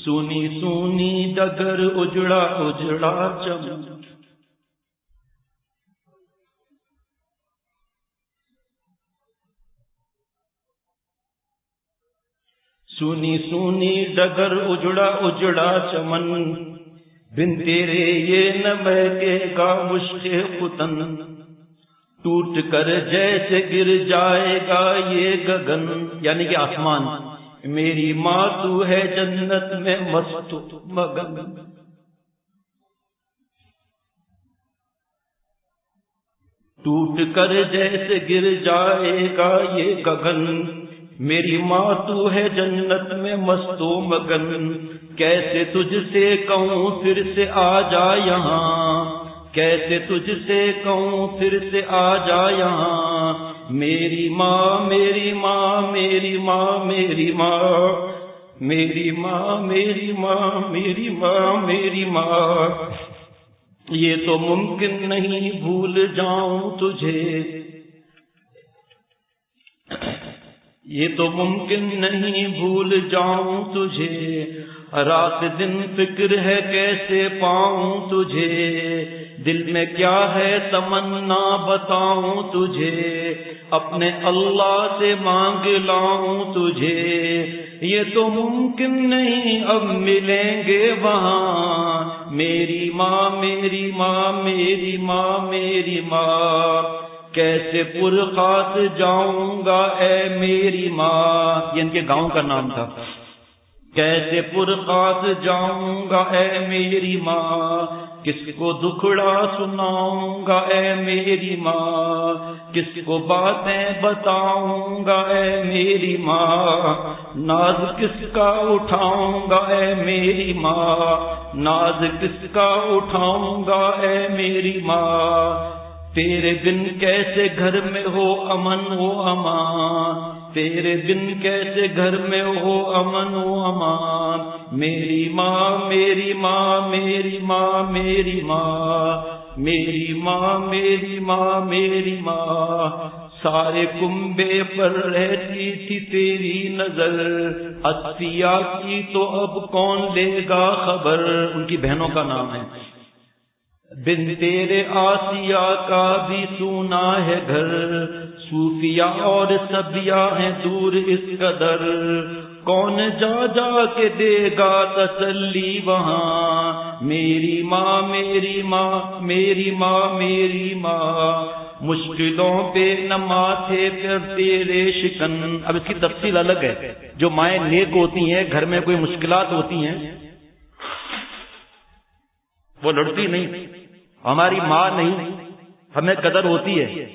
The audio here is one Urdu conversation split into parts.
سونی سونی ڈگر اجڑا اجڑا چمن، سونی سونی ڈگر اجڑا اجڑا چمن، بن تیرے یہ نہ بہکے گا مشق فتن، ٹوٹ کر جیسے گر جائے گا یہ گگن، یعنی کہ آسمان، میری ماں تو ہے جنت میں مست مگن، ٹوٹ کر جیسے گر جائے گا یہ گگن، میری ماں تو ہے جنت میں مست و مگن، کیسے تجھ سے کہوں پھر سے آ جا یہاں، کیسے تجھ سے کہوں پھر سے آ جا یہاں، میری ماں میری ماں میری ماں میری ماں میری ماں میری ماں میری ماں میری ماں، یہ تو ممکن نہیں بھول جاؤں تجھے، یہ تو ممکن نہیں بھول جاؤں تجھے، رات دن فکر ہے کیسے پاؤں تجھے، دل میں کیا ہے تمنا بتاؤں تجھے، اپنے اللہ سے مانگ لاؤں تجھے، یہ تو ممکن نہیں اب ملیں گے وہاں، میری ماں میری ماں میری ماں میری ماں، کیسے پرخاط جاؤں گا اے میری ماں، یہ ان کے گاؤں کا نام تھا، کیسے پرخاط جاؤں گا اے میری ماں، کس کو دکھڑا سناؤں گا اے میری ماں، کس کو باتیں بتاؤں گا اے میری ماں، ناز کس کا اٹھاؤں گا اے میری ماں، ناز کس کا اٹھاؤں گا اے میری ماں، تیرے بن کیسے گھر میں ہو امن و امان، تیرے بن کیسے گھر میں ہو امن و امان، میری ماں میری ماں میری ماں میری ماں میری ماں میری ماں میری ماں، سارے کنبے پر رہتی تھی تیری نظر، اصفیاء کی تو اب کون لے گا خبر، ان کی بہنوں کا نام ہے، بن تیرے آسیہ کا بھی سونا ہے گھر، صوفیاء اور سبیاء ہیں دور اس قدر، کون جا جا کے دے گا تسلی وہاں، میری ماں میری ماں میری ماں میری ماں، مشکلوں پہ نہ ماتھے پہ تیرے شکن، اب اس کی تفصیل الگ ہے، جو مائیں نیک ہوتی ہیں گھر میں کوئی مشکلات ہوتی ہیں وہ لڑتی نہیں، ہماری ماں نہیں ہمیں قدر ہوتی ہے،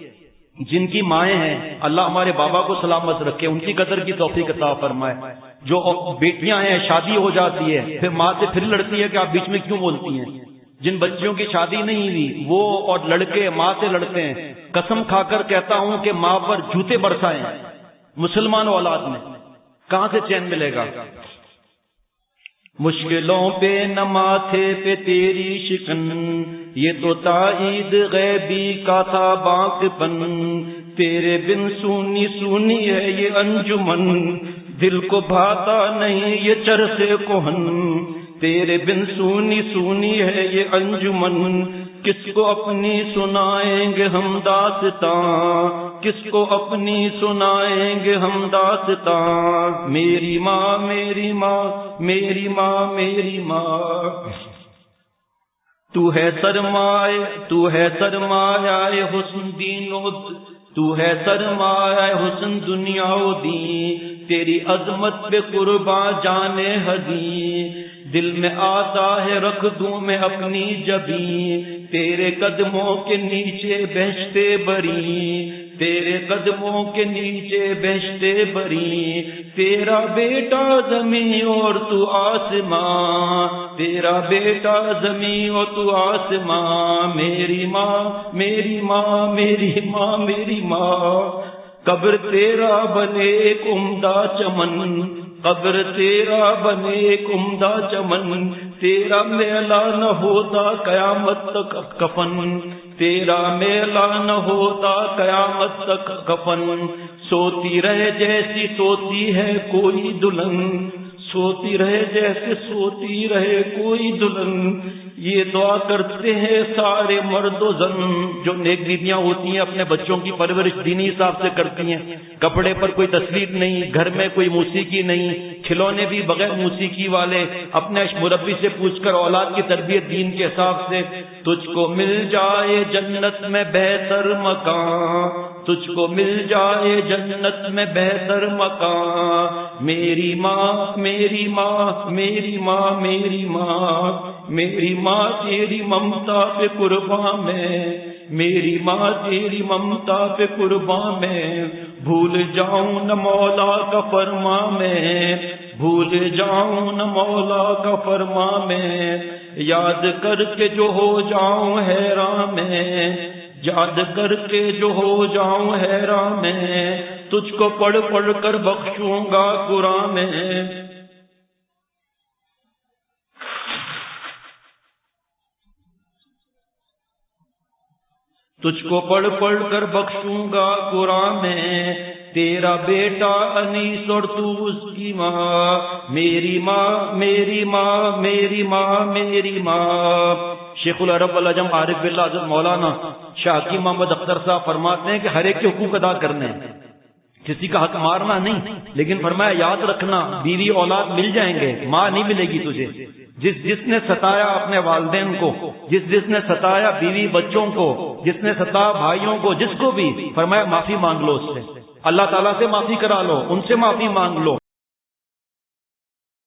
جن کی مائیں ہیں اللہ ہمارے بابا کو سلامت رکھے، ان کی قدر کی توفیق عطا فرمائے، جو بیٹیاں ہیں شادی ہو جاتی ہے پھر ماں سے پھر لڑتی ہے کہ آپ بیچ میں کیوں بولتی ہیں، جن بچیوں کی شادی نہیں ہوئی وہ اور لڑکے ماں سے لڑتے ہیں، قسم کھا کر کہتا ہوں کہ ماں پر جوتے برسائیں، مسلمان اولاد میں کہاں سے چین ملے گا، مشکلوں پہ نہ ماتھے پہ تیری شکن، یہ تو تائید غیبی کا تھا باق پن، تیرے بن سونی سونی ہے یہ انجمن، دل کو بھاتا نہیں یہ چرخے کوہن، تیرے بن سونی سونی ہے یہ انجمن، کس کو اپنی سنائیں گے ہم داستاں، کس کو اپنی سنائیں گے ہم داستاں، میری ماں میری ماں میری ماں میری ماں، تو ہے سرمایہ تو ہے سرمایہ حسن دین و تو ہے سرمایہ حسن دنیا و دین، تیری عظمت پہ قرباں جانے حزین، دل میں آتا ہے رکھ دوں میں اپنی جبیں، تیرے قدموں کے نیچے بہشتے بری، تیرے قدموں کے نیچے بہشتے بری، تیرا بیٹا زمین اور تو آسمان، تیرا بیٹا زمین اور تو آسمان، میری ماں میری ماں میری ماں میری ماں، قبر تیرا بنے ایک عمدہ چمن، قبر تیرا بنے ایک عمدہ چمن، تیرا میلہ نہ ہوتا قیامت تک کفن، تیرا میلہ نہ ہوتا قیامت تک کفن، سوتی رہے جیسی سوتی ہے کوئی دلہن، سوتی رہے جیسے سوتی رہے کوئی دلہن، یہ دعا کرتے ہیں سارے مرد و زن۔ جو نیک بیویاں ہوتی ہیں اپنے بچوں کی پرورش دینی حساب سے کرتی ہیں، کپڑے پر کوئی تصویر نہیں، گھر میں کوئی موسیقی نہیں، کھلونے بھی بغیر موسیقی والے، اپنے مربی سے پوچھ کر اولاد کی تربیت دین کے حساب سے۔ تجھ کو مل جائے جنت میں بہتر مکان، تجھ کو مل جائے جنت میں بہتر مکان، میری ماں میری ماں میری ماں میری ماں، میری ماں تیری ممتا پہ قربان میں، میری ماں تیری ممتا پہ قربان میں، بھول جاؤں نہ مولا کا فرمان میں، بھول جاؤں نہ مولا کا فرمان میں، یاد کر کے جو ہو جاؤں حیران میں، یاد کر کے جو ہو جاؤں حیران میں، تجھ کو پڑھ پڑھ کر بخشوں گا قرآن میں۔ تجھ کو پڑھ پڑھ کر بخشوں گا قرآن میں، تیرا بیٹا انیس اور تو اس کی ماں، میری ماں میری ماں میری ماں میری ماں۔ شیخ العرب والعجم عارف باللہ حضرت مولانا شاہ حکیم محمد اختر صاحب فرماتے ہیں کہ ہر ایک کے حقوق ادا کرنے ہیں، کسی کا حق مارنا نہیں، لیکن فرمایا یاد رکھنا بیوی اولاد مل جائیں گے، ماں نہیں ملے گی تجھے۔ جس نے ستایا اپنے والدین کو، جس نے ستایا بیوی بچوں کو، جس نے ستایا بھائیوں کو، جس کو بھی، فرمایا معافی مانگ لو اس سے، اللہ تعالیٰ سے معافی کرا لو، ان سے معافی مانگ لو،